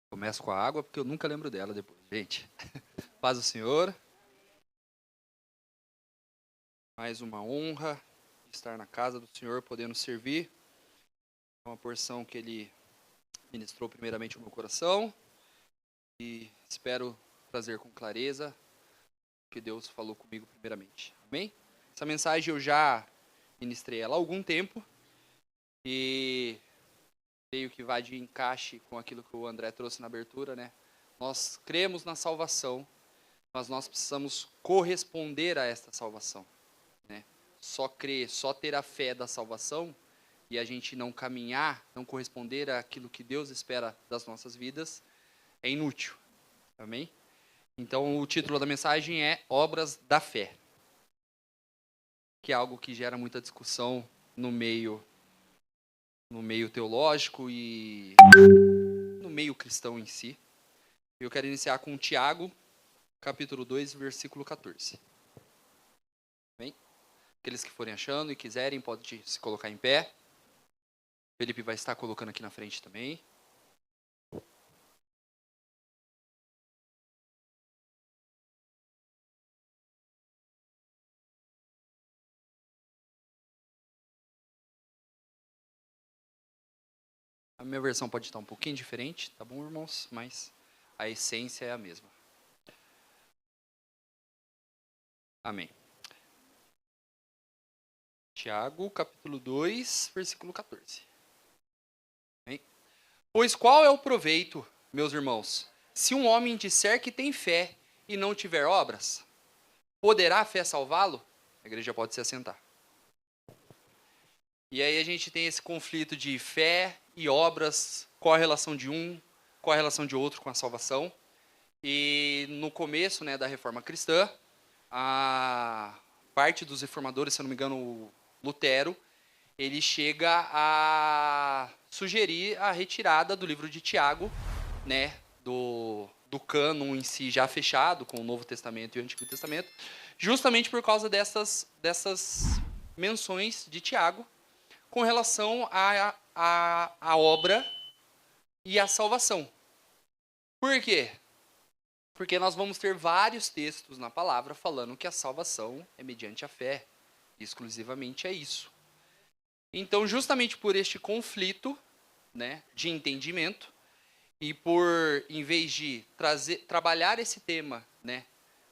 Começo com a água, porque eu nunca lembro dela depois. Gente, paz do Senhor. Mais uma honra estar na casa do Senhor, podendo servir. É uma porção que Ele ministrou primeiramente ao meu coração. E espero trazer com clareza o que Deus falou comigo primeiramente. Amém? Essa mensagem eu já ministrei ela há algum tempo. E creio que vai de encaixe com aquilo que o André trouxe na abertura, né? Nós cremos na salvação, mas nós precisamos corresponder a esta salvação, né? Só crer, só ter a fé da salvação e a gente não caminhar, não corresponder àquilo que Deus espera das nossas vidas, é inútil. Amém? Então o título da mensagem é Obras da Fé, que é algo que gera muita discussão no meio teológico e no meio cristão em si. Eu quero iniciar com Tiago, capítulo 2, versículo 14. Bem? Aqueles que forem achando e quiserem, podem se colocar em pé. Felipe vai estar colocando aqui na frente também. A minha versão pode estar um pouquinho diferente, tá bom, irmãos? Mas a essência é a mesma. Amém. Tiago, capítulo 2, versículo 14. Amém? Pois qual é o proveito, meus irmãos, se um homem disser que tem fé e não tiver obras? Poderá a fé salvá-lo? A igreja pode se assentar. E aí a gente tem esse conflito de fé e obras, qual a relação de um, qual a relação de outro com a salvação. E no começo, né, da Reforma Cristã, a parte dos reformadores, se eu não me engano, o Lutero, ele chega a sugerir a retirada do livro de Tiago, né, do cânon em si já fechado, com o Novo Testamento e o Antigo Testamento, justamente por causa dessas menções de Tiago com relação à obra e à salvação. Por quê? Porque nós vamos ter vários textos na palavra falando que a salvação é mediante a fé. Exclusivamente é isso. Então, justamente por este conflito, né, de entendimento, e por, em vez de trabalhar esse tema, né,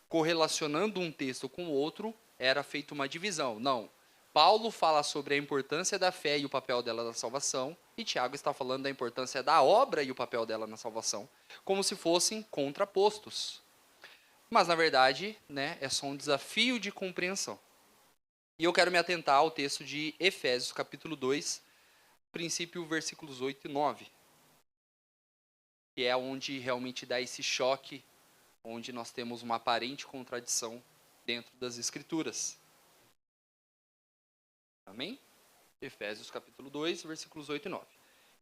correlacionando um texto com o outro, era feita uma divisão. Não, Paulo fala sobre a importância da fé e o papel dela na salvação, e Tiago está falando da importância da obra e o papel dela na salvação, como se fossem contrapostos. Mas, na verdade, né, é só um desafio de compreensão. E eu quero me atentar ao texto de Efésios, capítulo 2, princípio, versículos 8 e 9. Que é onde realmente dá esse choque, onde nós temos uma aparente contradição dentro das Escrituras. Amém? Efésios capítulo 2, versículos 8 e 9.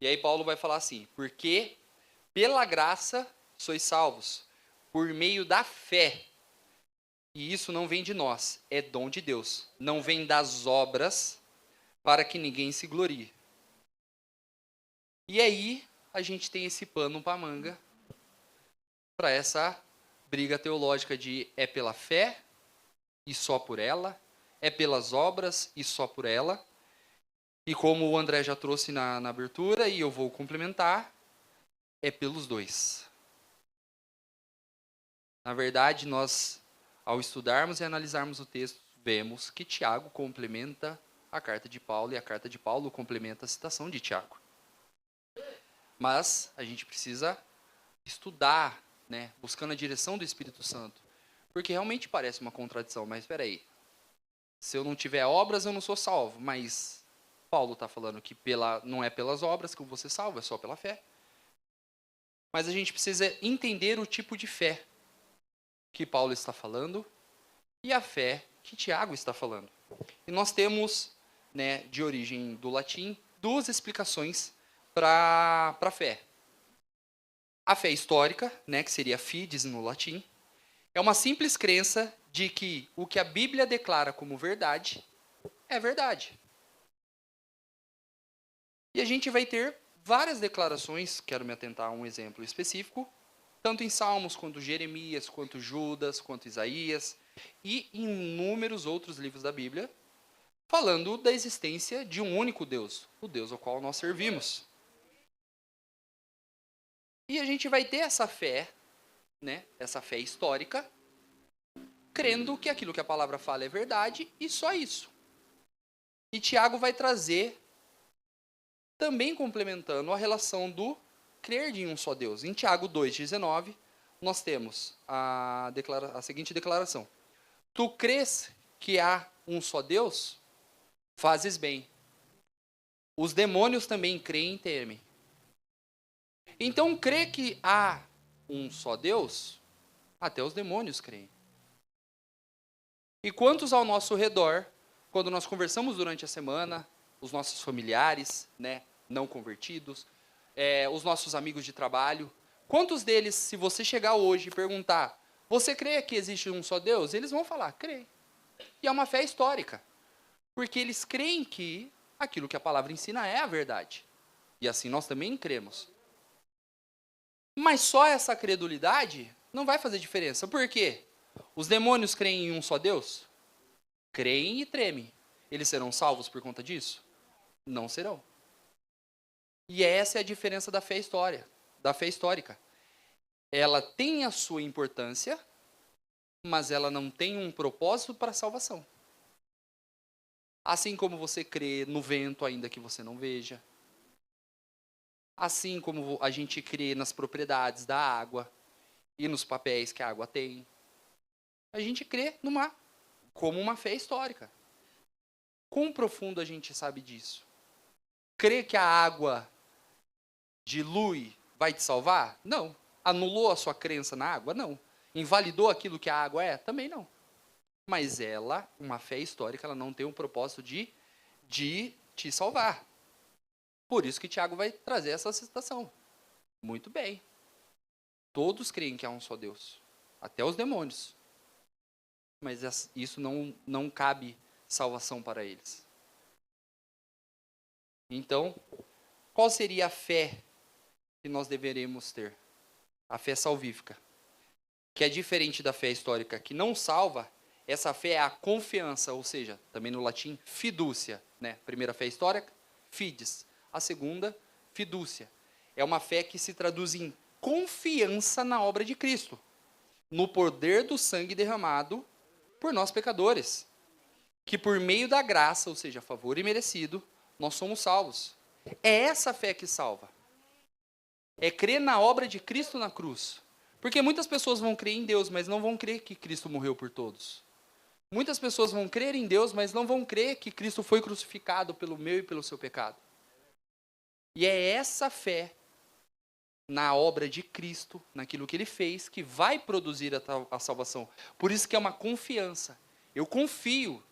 E aí Paulo vai falar assim: porque pela graça sois salvos, por meio da fé. E isso não vem de nós, é dom de Deus. Não vem das obras, para que ninguém se glorie. E aí a gente tem esse pano para manga, para essa briga teológica de é pela fé e só por ela, é pelas obras e só por ela. E como o André já trouxe na abertura, e eu vou complementar, é pelos dois. Na verdade, nós, ao estudarmos e analisarmos o texto, vemos que Tiago complementa a carta de Paulo, e a carta de Paulo complementa a citação de Tiago. Mas a gente precisa estudar, né, buscando a direção do Espírito Santo, porque realmente parece uma contradição, mas espera aí. Se eu não tiver obras, eu não sou salvo, mas Paulo está falando que não é pelas obras que eu vou ser salvo, é só pela fé. Mas a gente precisa entender o tipo de fé que Paulo está falando e a fé que Tiago está falando. E nós temos, né, de origem do latim, duas explicações para a fé. A fé histórica, né, que seria fides no latim, é uma simples crença de que o que a Bíblia declara como verdade é verdade. E a gente vai ter várias declarações, quero me atentar a um exemplo específico, tanto em Salmos, quanto Jeremias, quanto Judas, quanto Isaías, e em inúmeros outros livros da Bíblia, falando da existência de um único Deus, o Deus ao qual nós servimos. E a gente vai ter essa fé, né, essa fé histórica, crendo que aquilo que a palavra fala é verdade e só isso. E Tiago vai trazer, também complementando a relação do crer em um só Deus. Em Tiago 2,19, nós temos a seguinte declaração: Tu crês que há um só Deus? Fazes bem. Os demônios também creem e temem. Então, crer que há um só Deus, até os demônios creem. E quantos ao nosso redor, quando nós conversamos durante a semana, os nossos familiares, né, não convertidos, os nossos amigos de trabalho, quantos deles, se você chegar hoje e perguntar, você crê que existe um só Deus? Eles vão falar, creio. E é uma fé histórica, porque eles creem que aquilo que a palavra ensina é a verdade. E assim nós também cremos. Mas só essa credulidade não vai fazer diferença. Por quê? Os demônios creem em um só Deus? Creem e tremem. Eles serão salvos por conta disso? Não serão. E essa é a diferença da fé histórica. Ela tem a sua importância, mas ela não tem um propósito para a salvação. Assim como você crê no vento, ainda que você não veja. Assim como a gente crê nas propriedades da água e nos papéis que a água tem. A gente crê como uma fé histórica. Quão profundo a gente sabe disso? Crê que a água dilui vai te salvar? Não. Anulou a sua crença na água? Não. Invalidou aquilo que a água é? Também não. Mas ela, uma fé histórica, ela não tem um propósito de te salvar. Por isso que Tiago vai trazer essa citação. Muito bem. Todos creem que há um só Deus. Até os demônios. Mas isso não cabe salvação para eles. Então, qual seria a fé que nós deveríamos ter? A fé salvífica. Que é diferente da fé histórica que não salva. Essa fé é a confiança, ou seja, também no latim, fidúcia. Né? Primeira fé histórica, fides. A segunda, fidúcia. É uma fé que se traduz em confiança na obra de Cristo. No poder do sangue derramado por nós pecadores. Que por meio da graça, ou seja, favor imerecido, nós somos salvos. É essa fé que salva. É crer na obra de Cristo na cruz. Porque muitas pessoas vão crer em Deus, mas não vão crer que Cristo morreu por todos. Muitas pessoas vão crer em Deus, mas não vão crer que Cristo foi crucificado pelo meu e pelo seu pecado. E é essa fé na obra de Cristo, naquilo que Ele fez, que vai produzir a salvação. Por isso que é uma confiança. Eu confio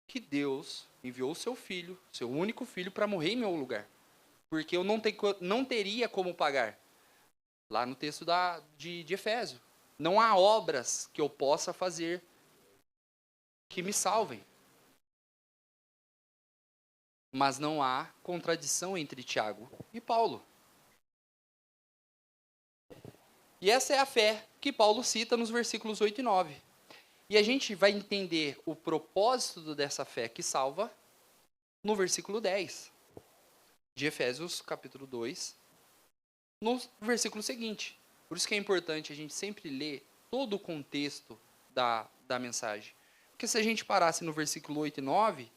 que Deus enviou o seu filho, seu único filho, para morrer em meu lugar. Porque eu não teria como pagar. Lá no texto de Efésio. Não há obras que eu possa fazer que me salvem. Mas não há contradição entre Tiago e Paulo. E essa é a fé que Paulo cita nos versículos 8 e 9. E a gente vai entender o propósito dessa fé que salva no versículo 10 de Efésios capítulo 2, no versículo seguinte. Por isso que é importante a gente sempre ler todo o contexto da mensagem. Porque se a gente parasse no versículo 8 e 9,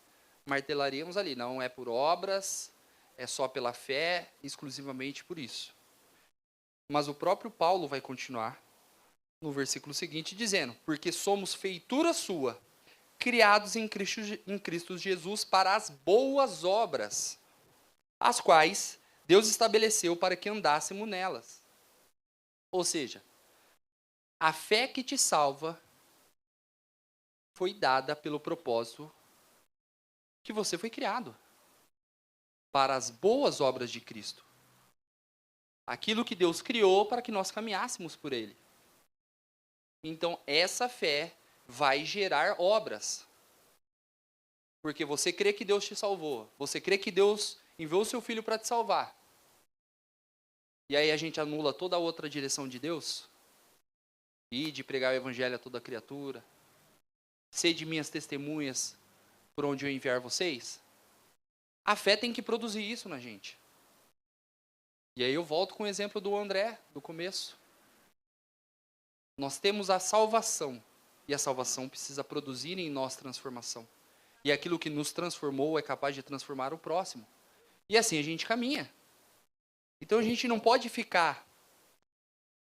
martelaríamos ali, não é por obras, é só pela fé, exclusivamente por isso. Mas o próprio Paulo vai continuar no versículo seguinte dizendo, porque somos feitura sua, criados em Cristo Jesus para as boas obras, as quais Deus estabeleceu para que andássemos nelas. Ou seja, a fé que te salva foi dada pelo propósito que você foi criado para as boas obras de Cristo. Aquilo que Deus criou para que nós caminhássemos por Ele. Então, essa fé vai gerar obras. Porque você crê que Deus te salvou. Você crê que Deus enviou o seu filho para te salvar. E aí a gente anula toda a outra direção de Deus? E de pregar o evangelho a toda criatura? Sede minhas testemunhas por onde eu enviar vocês? A fé tem que produzir isso na gente. E aí eu volto com o exemplo do André, do começo. Nós temos a salvação. E a salvação precisa produzir em nós transformação. E aquilo que nos transformou é capaz de transformar o próximo. E assim a gente caminha. Então a gente não pode ficar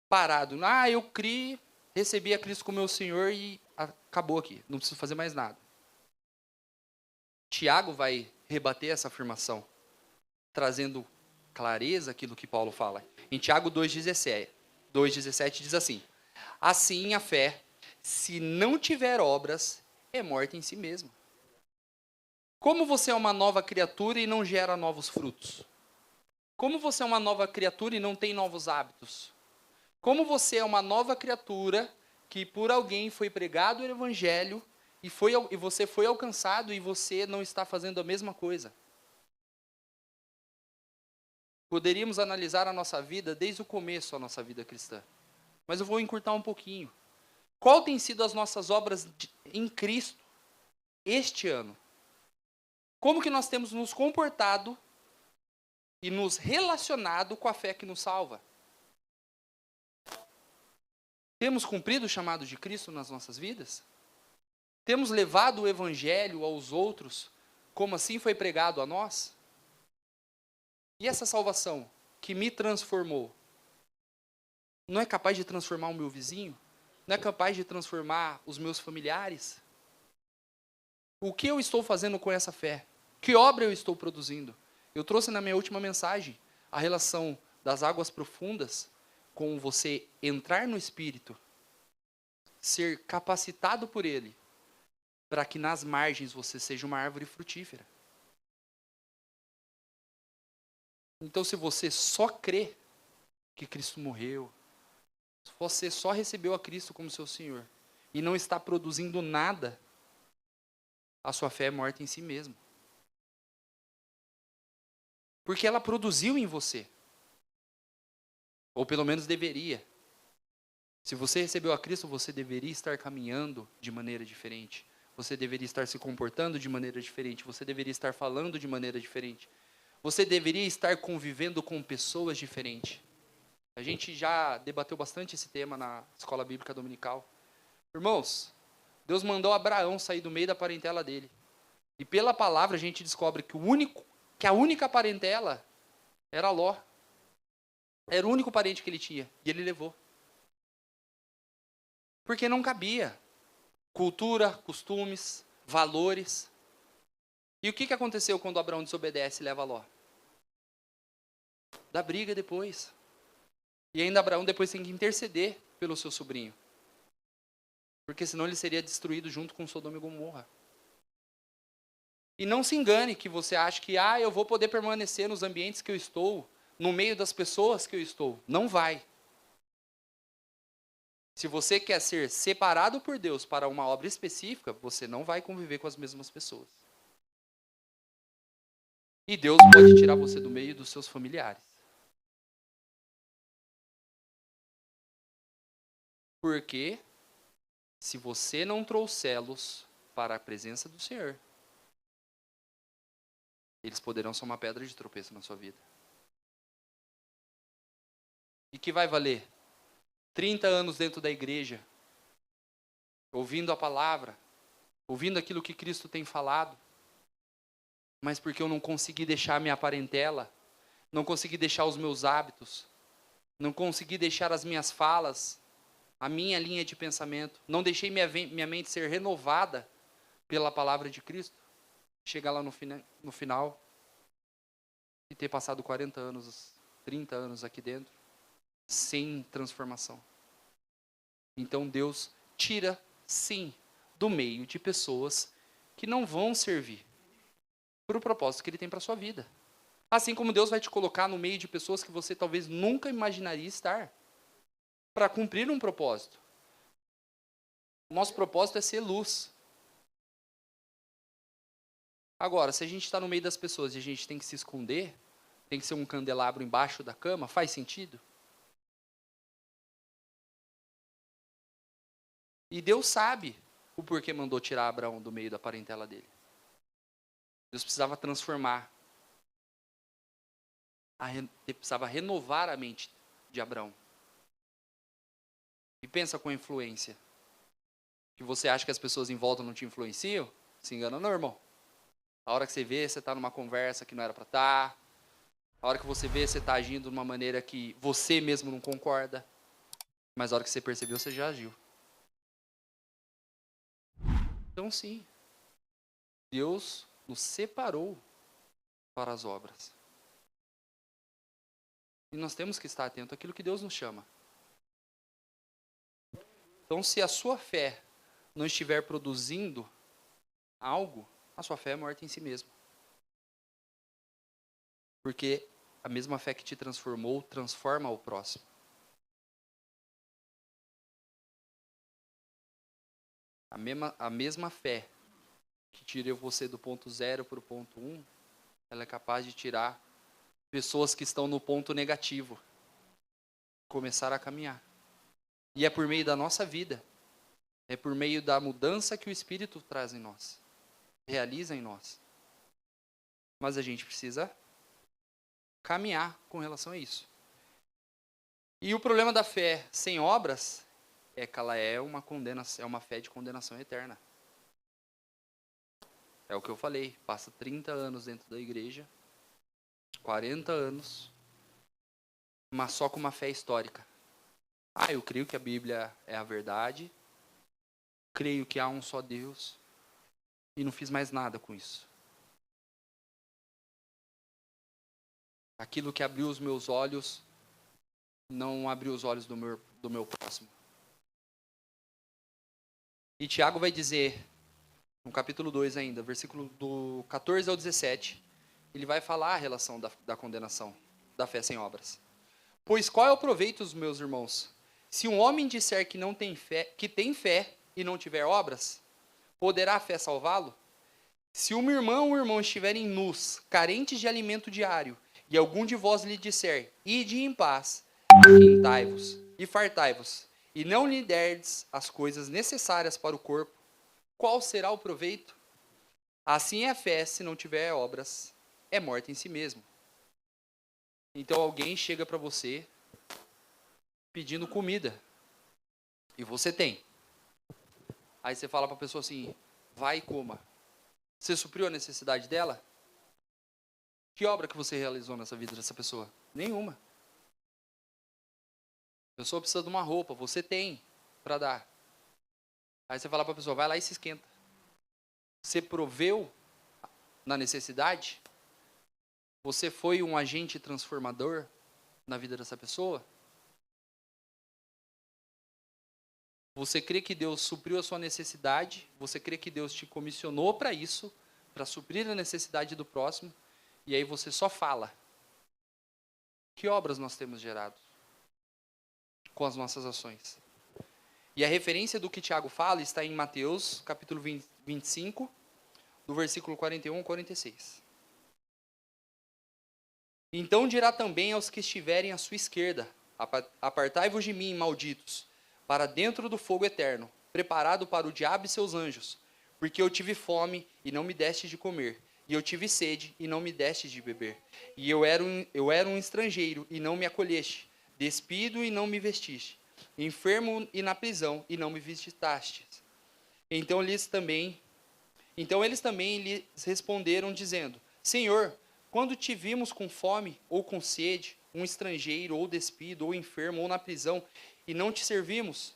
parado. Eu criei, recebi a Cristo como meu Senhor e acabou aqui. Não preciso fazer mais nada. Tiago vai rebater essa afirmação, trazendo clareza aquilo que Paulo fala. Em Tiago 2,17 diz assim: assim a fé, se não tiver obras, é morta em si mesma. Como você é uma nova criatura e não gera novos frutos? Como você é uma nova criatura e não tem novos hábitos? Como você é uma nova criatura que por alguém foi pregado o evangelho e você foi alcançado e você não está fazendo a mesma coisa? Poderíamos analisar a nossa vida desde o começo, a nossa vida cristã. Mas eu vou encurtar um pouquinho. Qual tem sido as nossas obras em Cristo este ano? Como que nós temos nos comportado e nos relacionado com a fé que nos salva? Temos cumprido o chamado de Cristo nas nossas vidas? Temos levado o evangelho aos outros, como assim foi pregado a nós? E essa salvação que me transformou, não é capaz de transformar o meu vizinho? Não é capaz de transformar os meus familiares? O que eu estou fazendo com essa fé? Que obra eu estou produzindo? Eu trouxe na minha última mensagem a relação das águas profundas com você entrar no Espírito, ser capacitado por Ele, para que nas margens você seja uma árvore frutífera. Então, se você só crê que Cristo morreu, se você só recebeu a Cristo como seu Senhor, e não está produzindo nada, a sua fé é morta em si mesmo. Porque ela produziu em você. Ou pelo menos deveria. Se você recebeu a Cristo, você deveria estar caminhando de maneira diferente. Você deveria estar se comportando de maneira diferente. Você deveria estar falando de maneira diferente. Você deveria estar convivendo com pessoas diferentes. A gente já debateu bastante esse tema na escola bíblica dominical. Irmãos, Deus mandou Abraão sair do meio da parentela dele. E pela palavra a gente descobre que a única parentela era Ló. Era o único parente que ele tinha. E ele levou. Porque não cabia. Cultura, costumes, valores. E o que aconteceu quando Abraão desobedece e leva Ló? Dá briga depois. E ainda Abraão depois tem que interceder pelo seu sobrinho. Porque senão ele seria destruído junto com Sodoma e Gomorra. E não se engane que você acha que eu vou poder permanecer nos ambientes que eu estou, no meio das pessoas que eu estou. Não vai. Se você quer ser separado por Deus para uma obra específica, você não vai conviver com as mesmas pessoas. E Deus pode tirar você do meio dos seus familiares. Porque se você não trouxê-los para a presença do Senhor, eles poderão ser uma pedra de tropeço na sua vida. E que vai valer 30 anos dentro da igreja, ouvindo a palavra, ouvindo aquilo que Cristo tem falado, mas porque eu não consegui deixar a minha parentela, não consegui deixar os meus hábitos, não consegui deixar as minhas falas, a minha linha de pensamento, não deixei minha mente ser renovada pela palavra de Cristo, chegar lá no final e ter passado 40 anos, 30 anos aqui dentro, sem transformação. Então Deus tira, sim, do meio de pessoas que não vão servir para o propósito que Ele tem para a sua vida. Assim como Deus vai te colocar no meio de pessoas que você talvez nunca imaginaria estar, para cumprir um propósito. Nosso propósito é ser luz. Agora, se a gente está no meio das pessoas e a gente tem que se esconder, tem que ser um candelabro embaixo da cama? Faz sentido? E Deus sabe o porquê mandou tirar Abraão do meio da parentela dele. Deus precisava transformar, ele precisava renovar a mente de Abraão. E pensa com a influência. Que você acha que as pessoas em volta não te influenciam? Se engana não, irmão. A hora que você vê, você está numa conversa que não era para estar. A hora que você vê, você está agindo de uma maneira que você mesmo não concorda. Mas a hora que você percebeu, você já agiu. Então sim, Deus nos separou para as obras. E nós temos que estar atentos àquilo que Deus nos chama. Então, se a sua fé não estiver produzindo algo, a sua fé é morta em si mesma. Porque a mesma fé que te transformou, transforma o próximo. A mesma fé que tirou você do ponto 0 para o ponto 1, ela é capaz de tirar pessoas que estão no ponto negativo, começar a caminhar. E é por meio da nossa vida, é por meio da mudança que o Espírito traz em nós, realiza em nós. Mas a gente precisa caminhar com relação a isso. E o problema da fé sem obras é que ela é uma condenação, é uma fé de condenação eterna. É o que eu falei, passa 30 anos dentro da igreja, 40 anos, mas só com uma fé histórica. Eu creio que a Bíblia é a verdade, creio que há um só Deus, e não fiz mais nada com isso. Aquilo que abriu os meus olhos, não abriu os olhos do meu próximo. E Tiago vai dizer, no capítulo 2 ainda, versículo do 14 ao 17, ele vai falar a relação da condenação, da fé sem obras. Pois qual é o proveito dos meus irmãos? Se um homem disser que não tem fé, que tem fé e não tiver obras, poderá a fé salvá-lo? Se uma irmã ou um irmão estiverem nus, carentes de alimento diário, e algum de vós lhe disser, ide em paz, aquentai-vos e fartai-vos, e não lhe derdes as coisas necessárias para o corpo, qual será o proveito? Assim é a fé, se não tiver obras, é morta em si mesmo. Então alguém chega para você pedindo comida, e você tem. Aí você fala para a pessoa assim, vai e coma. Você supriu a necessidade dela? Que obra que você realizou nessa vida dessa pessoa? Nenhuma. A pessoa precisa de uma roupa, você tem para dar. Aí você fala para a pessoa, vai lá e se esquenta. Você proveu na necessidade? Você foi um agente transformador na vida dessa pessoa? Você crê que Deus supriu a sua necessidade? Você crê que Deus te comissionou para isso, para suprir a necessidade do próximo? E aí você só fala. Que obras nós temos gerado com as nossas ações? E a referência do que Tiago fala está em Mateus, capítulo 25, do versículo 41 ao 46. Então dirá também aos que estiverem à sua esquerda, apartai-vos de mim, malditos, para dentro do fogo eterno, preparado para o diabo e seus anjos, porque eu tive fome e não me deste de comer, e eu tive sede e não me deste de beber, e eu era um estrangeiro e não me acolheste, despido e não me vestiste, enfermo e na prisão e não me visitastes. Então eles também lhes responderam dizendo, Senhor, quando te vimos com fome ou com sede, um estrangeiro ou despido ou enfermo ou na prisão, e não te servimos?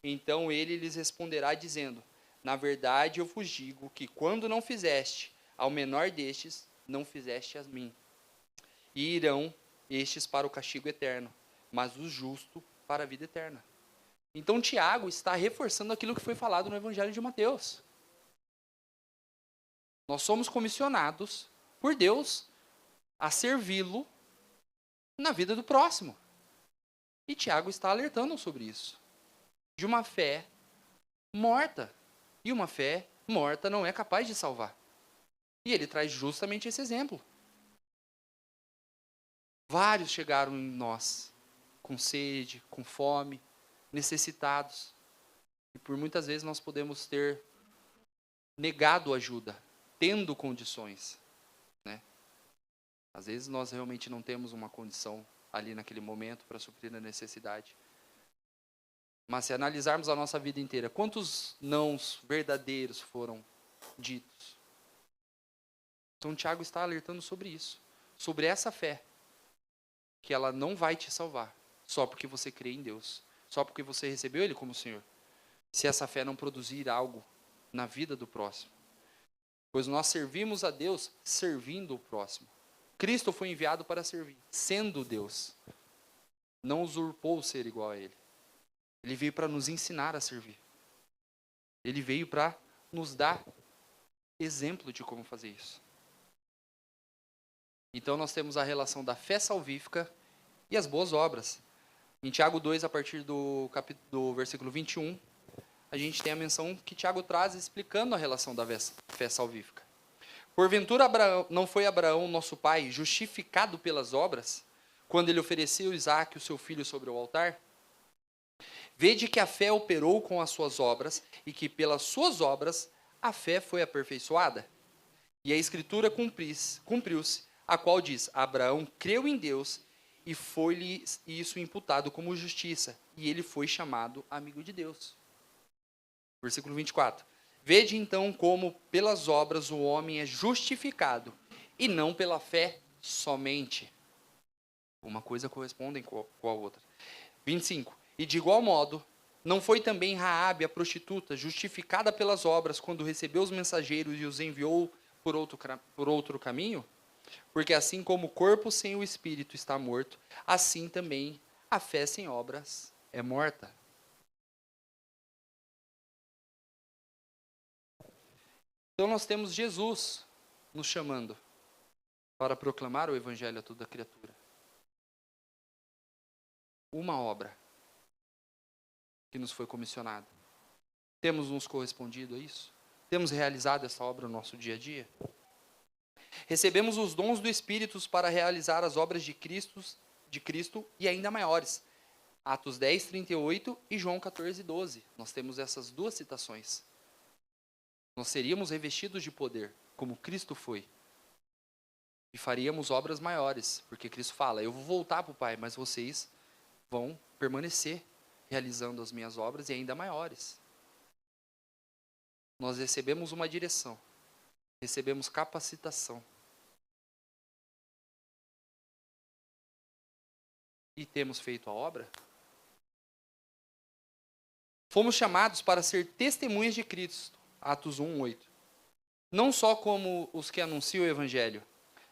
Então ele lhes responderá dizendo, na verdade eu vos digo que quando não fizeste ao menor destes, não fizeste a mim. E irão estes para o castigo eterno, mas o justo para a vida eterna. Então Tiago está reforçando aquilo que foi falado no Evangelho de Mateus. Nós somos comissionados por Deus a servi-lo na vida do próximo. E Tiago está alertando sobre isso. De uma fé morta. E uma fé morta não é capaz de salvar. E ele traz justamente esse exemplo. Vários chegaram em nós, com sede, com fome, necessitados. E por muitas vezes nós podemos ter negado ajuda, tendo condições, né? Às vezes nós realmente não temos uma condição ali naquele momento para suprir a necessidade. Mas se analisarmos a nossa vida inteira, quantos nãos verdadeiros foram ditos? Então Tiago está alertando sobre isso, sobre essa fé, que ela não vai te salvar, só porque você crê em Deus, só porque você recebeu Ele como Senhor. Se essa fé não produzir algo na vida do próximo. Pois nós servimos a Deus servindo o próximo. Cristo foi enviado para servir, sendo Deus. Não usurpou ser igual a Ele. Ele veio para nos ensinar a servir. Ele veio para nos dar exemplo de como fazer isso. Então nós temos a relação da fé salvífica e as boas obras. Em Tiago 2, a partir do versículo 21, a gente tem a menção que Tiago traz explicando a relação da fé salvífica. Porventura não foi Abraão, nosso pai, justificado pelas obras, quando ele ofereceu Isaque, o seu filho, sobre o altar? Vede que a fé operou com as suas obras, e que pelas suas obras a fé foi aperfeiçoada. E a escritura cumpriu-se, a qual diz, Abraão creu em Deus, e foi-lhe isso imputado como justiça, e ele foi chamado amigo de Deus. Versículo 24. Vede então como pelas obras o homem é justificado, e não pela fé somente. Uma coisa corresponde com a outra. 25. E de igual modo, não foi também Raabe, a prostituta, justificada pelas obras, quando recebeu os mensageiros e os enviou por outro caminho? Porque assim como o corpo sem o espírito está morto, assim também a fé sem obras é morta. Então nós temos Jesus nos chamando para proclamar o evangelho a toda criatura. Uma obra que nos foi comissionada. Temos nos correspondido a isso? Temos realizado essa obra no nosso dia a dia? Recebemos os dons do Espírito para realizar as obras de Cristo e ainda maiores. Atos 10, 38 e João 14, 12. Nós temos essas duas citações. Nós seríamos revestidos de poder, como Cristo foi. E faríamos obras maiores, porque Cristo fala, eu vou voltar para o Pai, mas vocês vão permanecer realizando as minhas obras e ainda maiores. Nós recebemos uma direção, recebemos capacitação. E temos feito a obra? Fomos chamados para ser testemunhas de Cristo, Atos 1, 8. Não só como os que anunciam o Evangelho,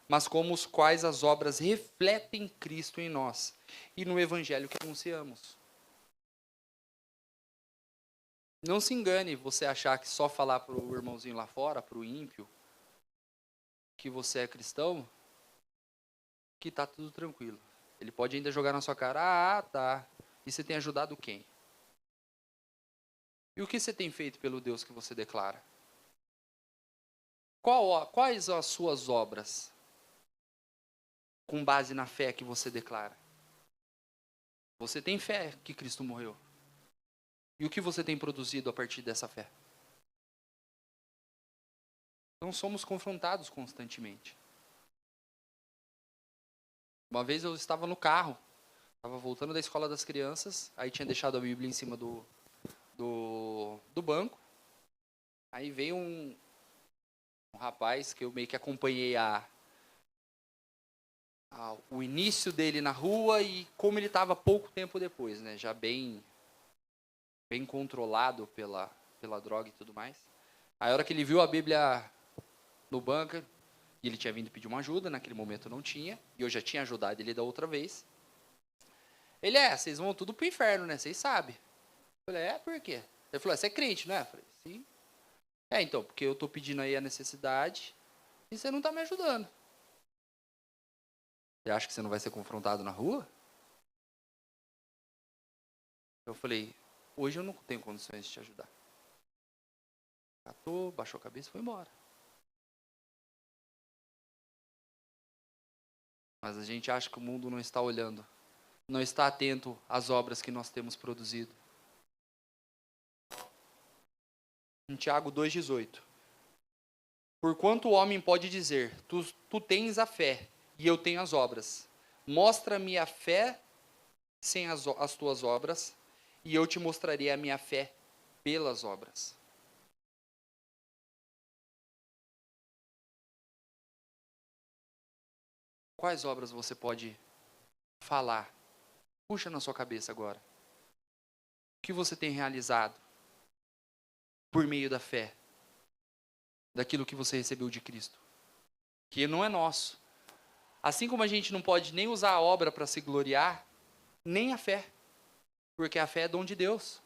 mas como os quais as obras refletem Cristo em nós e no Evangelho que anunciamos. Não se engane você achar que só falar para o irmãozinho lá fora, para o ímpio, que você é cristão, que está tudo tranquilo. Ele pode ainda jogar na sua cara, tá. E você tem ajudado quem? E o que você tem feito pelo Deus que você declara? Quais as suas obras com base na fé que você declara? Você tem fé que Cristo morreu? E o que você tem produzido a partir dessa fé? Não somos confrontados constantemente. Uma vez eu estava no carro, estava voltando da escola das crianças, aí tinha deixado a Bíblia em cima do banco. Aí veio um rapaz que eu meio que acompanhei o início dele na rua e como ele estava pouco tempo depois, né? Já bem controlado pela droga e tudo mais. Aí a hora que ele viu a Bíblia no banco, e ele tinha vindo pedir uma ajuda, naquele momento não tinha, e eu já tinha ajudado ele da outra vez. Ele, vocês vão tudo pro inferno, né? Vocês sabem. Eu falei, por quê? Ele falou, você é crente, né? Eu falei, sim. Então, porque eu tô pedindo aí a necessidade e você não tá me ajudando. Você acha que você não vai ser confrontado na rua? Eu falei, hoje eu não tenho condições de te ajudar. Catou, baixou a cabeça e foi embora. Mas a gente acha que o mundo não está olhando, não está atento às obras que nós temos produzido. Em Tiago 2,18. Porquanto o homem pode dizer, tu tens a fé, e eu tenho as obras. Mostra-me a fé sem as tuas obras, e eu te mostrarei a minha fé pelas obras. Quais obras você pode falar? Puxa na sua cabeça agora. O que você tem realizado por meio da fé, daquilo que você recebeu de Cristo? Que não é nosso. Assim como a gente não pode nem usar a obra para se gloriar, nem a fé. Porque a fé é dom de Deus.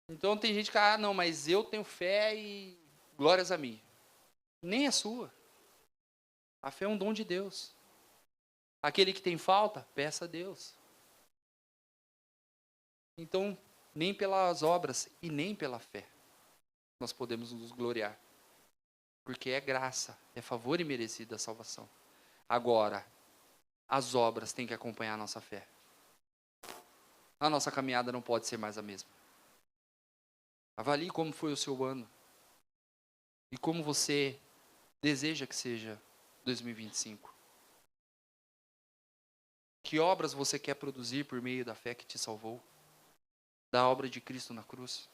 Então tem gente que, não, mas eu tenho fé e glórias a mim. Nem é sua. A fé é um dom de Deus. Aquele que tem falta, peça a Deus. Então, nem pelas obras e nem pela fé nós podemos nos gloriar. Porque é graça, é favor imerecido a salvação. Agora, as obras têm que acompanhar a nossa fé. A nossa caminhada não pode ser mais a mesma. Avalie como foi o seu ano. E como você deseja que seja 2025. Que obras você quer produzir por meio da fé que te salvou? Da obra de Cristo na cruz?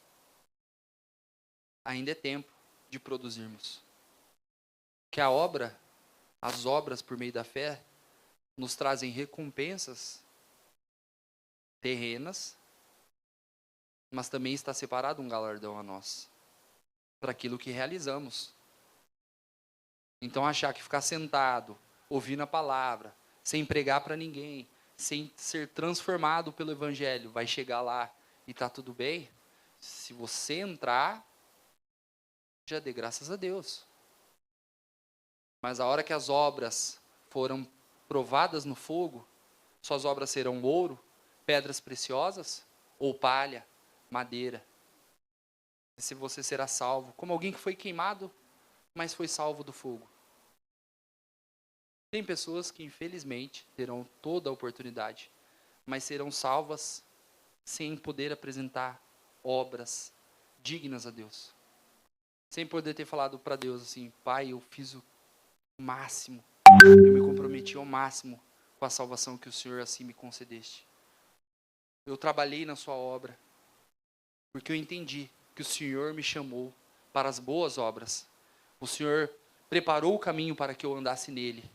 Ainda é tempo de produzirmos. Que as obras por meio da fé, nos trazem recompensas terrenas, mas também está separado um galardão a nós, para aquilo que realizamos. Então achar que ficar sentado, ouvindo a palavra, sem pregar para ninguém, sem ser transformado pelo evangelho, vai chegar lá e tá tudo bem? Se você entrar, já dê graças a Deus. Mas a hora que as obras foram provadas no fogo, suas obras serão ouro, pedras preciosas ou palha, madeira. E se você será salvo, como alguém que foi queimado, mas foi salvo do fogo. Tem pessoas que infelizmente terão toda a oportunidade, mas serão salvas sem poder apresentar obras dignas a Deus. Sem poder ter falado para Deus assim, Pai, eu fiz o máximo, eu me comprometi ao máximo com a salvação que o Senhor assim me concedeste. Eu trabalhei na sua obra, porque eu entendi que o Senhor me chamou para as boas obras. O Senhor preparou o caminho para que eu andasse nele,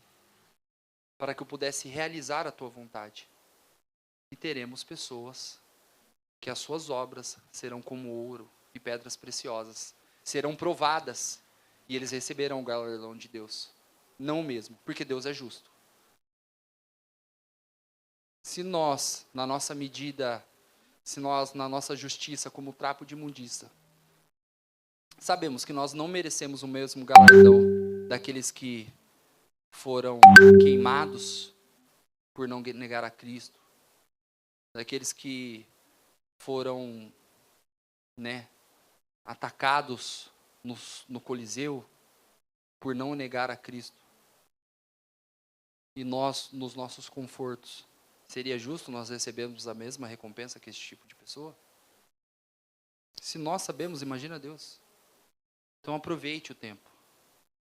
para que eu pudesse realizar a tua vontade. E teremos pessoas que as suas obras serão como ouro e pedras preciosas, serão provadas e eles receberão o galardão de Deus. Não o mesmo, porque Deus é justo. Se nós, na nossa medida, se nós, na nossa justiça, como trapo de imundícia, sabemos que nós não merecemos o mesmo galardão daqueles que foram queimados por não negar a Cristo, daqueles que foram, atacados no Coliseu por não negar a Cristo. E nós, nos nossos confortos, seria justo nós recebermos a mesma recompensa que esse tipo de pessoa? Se nós sabemos, imagina Deus. Então aproveite o tempo.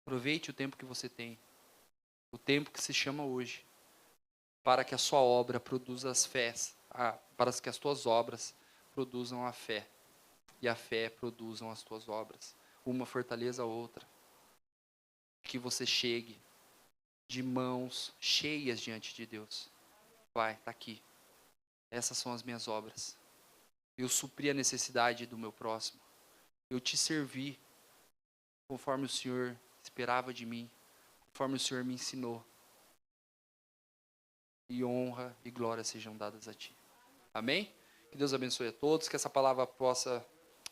Aproveite o tempo que você tem. O tempo que se chama hoje. Para que a sua obra produza as fés. Para que as tuas obras produzam a fé. E a fé produzam as tuas obras. Uma fortaleza a outra. Que você chegue de mãos cheias diante de Deus. Pai, está aqui. Essas são as minhas obras. Eu supri a necessidade do meu próximo. Eu te servi conforme o Senhor esperava de mim, conforme o Senhor me ensinou. E honra e glória sejam dadas a ti. Amém? Que Deus abençoe a todos, que essa palavra possa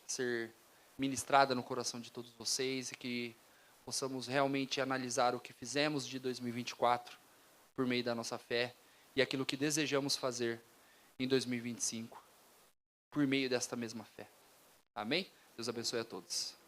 ser ministrada no coração de todos vocês e que possamos realmente analisar o que fizemos de 2024 por meio da nossa fé e aquilo que desejamos fazer em 2025 por meio desta mesma fé. Amém? Deus abençoe a todos.